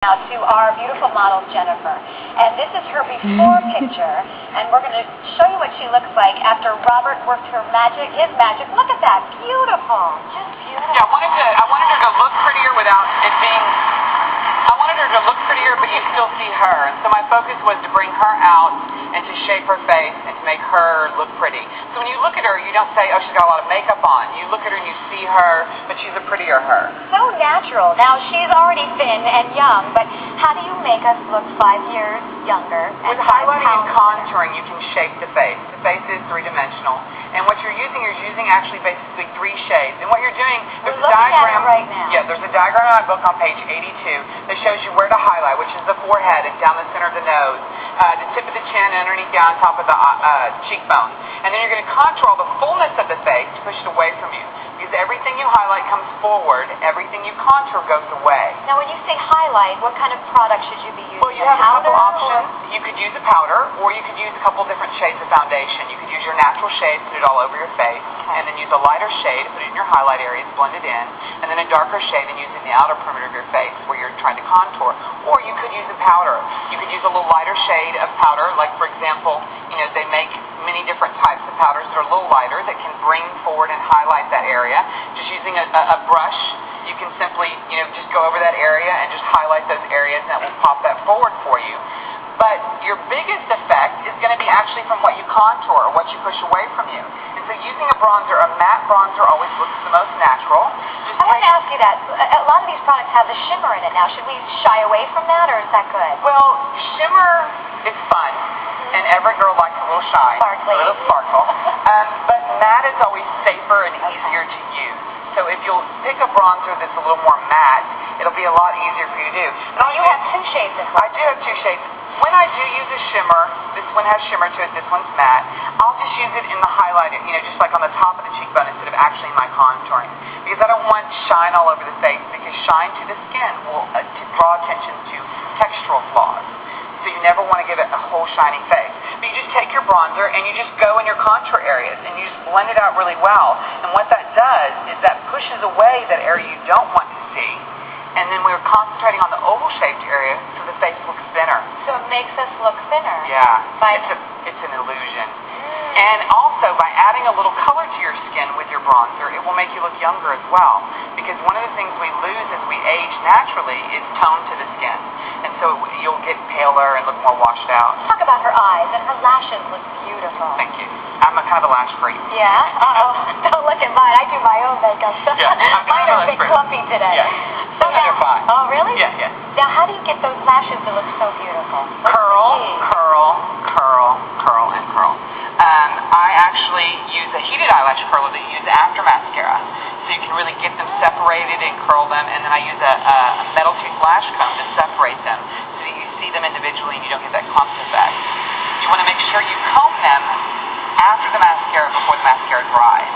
Now to our beautiful model, Jennifer. And this is her before picture, and we're going to show you what she looks like after Robert worked his magic. Look at that, beautiful, just beautiful. Yeah, I wanted her to look prettier without it being, I wanted her to look prettier, but you still see her. And so my focus was to bring her out and to shape her face and to make her look pretty. So when you look at her, you don't say, oh, she's got a lot of makeup on. You look at her and you see her, but she's a prettier her. So natural. Now, she's already thin and young, but how do you make us look 5 years younger? With highlighting and contouring, you can shape the face. The face is three-dimensional. And what you're using actually basically 3 shades. And what you're doing, there's a diagram right now. Yeah, there's a diagram in my book on page 82 that shows you where to highlight, which is the forehead and down the center of the nose, the tip of the chin, and underneath down top of the cheekbone. And then you're going to contour all the fullness of the face to push it away from you. Because everything you highlight comes forward, everything you contour goes away. Now, when you say highlight, what kind of product should you be using? Well, you have a couple options. You could use a powder, or you could use a couple different shades of foundation. You could use your natural shade, put it all over your face, and then use a lighter shade, put it in your highlight areas, blend it in, and then a darker shade and use it in the outer perimeter of your face where you're trying to contour. Or you could use a powder. You could use a little lighter shade of powder, like, for example, they make many different types of powders that are a little lighter that can bring forward and highlight that area. Just using a brush, you can simply, just go over that area and just highlight those areas, and it will pop that forward for you. But your biggest effect is going to be actually from what you contour, or what you push away from you. And so using a bronzer, a matte bronzer always looks the most natural. I want to ask you that. A lot of these products have a shimmer in it now. Should we shy away from that, or is that good? Well, shimmer is fun, and every girl likes a little shine, Sparkly. a little sparkle. But matte is always safer and easier to use. So if you'll pick a bronzer that's a little more matte, it'll be a lot easier for you to do. And you have 2 shades in I do have 2 shades. When I do use a shimmer, this one has shimmer to it, this one's matte, I'll just use it in the highlight, just like on the top of the cheekbone instead of actually in my contouring. Because I don't want shine all over the face, because shine to the skin will draw attention to textural flaws. So you never want to give it a whole shiny face. But you just take your bronzer and you just go in your contour areas and you just blend it out really well. And what that does is that pushes away that area you don't want to see. And then we're concentrating on the oval-shaped area so the face looks thinner. So it makes us look thinner. Yeah, it's an illusion. And also, by adding a little color to your skin with your bronzer, it will make you look younger as well. Because one of the things we lose as we age naturally is tone to the skin. And so you'll get paler and look more washed out. Talk about her eyes, and her lashes look beautiful. Thank you. I'm a kind of a lash freak. Yeah? Uh-oh. Don't look at mine. I do my own makeup. Yeah, mine are a bit clumpy today. Yeah. So they're fine. Oh, really? Yeah. Now, how do you get those lashes to look so beautiful? Curl, and curl. I actually use a heated eyelash curler that you use after mascara. So you can really get them separated and curl them, and then I use a metal tooth lash comb to separate them so that you see them individually and you don't get that clump effect. You want to make sure you comb them after the mascara before the mascara dries,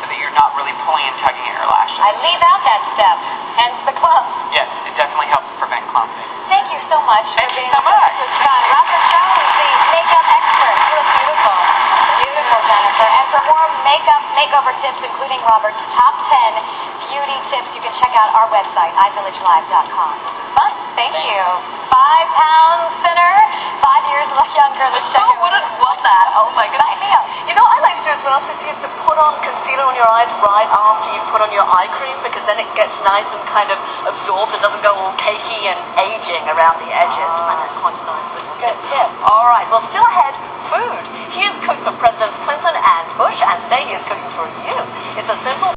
so that you're not really pulling and tugging at your lashes. I leave out that step, hence the clump. Yes, it definitely helps prevent clumping. Thank you so much. Thank you so much. Robert is the makeup expert. You look beautiful. Beautiful, Jennifer. And for more makeover tips, including Robert's top 10 beauty tips, you can check out our website, ivillagelive.com. Fun. Thank you. 5 pounds thinner, 5 years younger. Let's check it. Who wouldn't want that? Oh my goodness. Sign me up. I like to do as well, is to put on concealer on your eyes right after you put on your eye cream, because then it gets nice and kind of absorbed. It doesn't go all cakey and aging around the edges. And it's quite nice. Good tip. All right. Well, still ahead, food. He is cooking for Presidents Clinton and Bush, and today he is cooking for you. It's a simple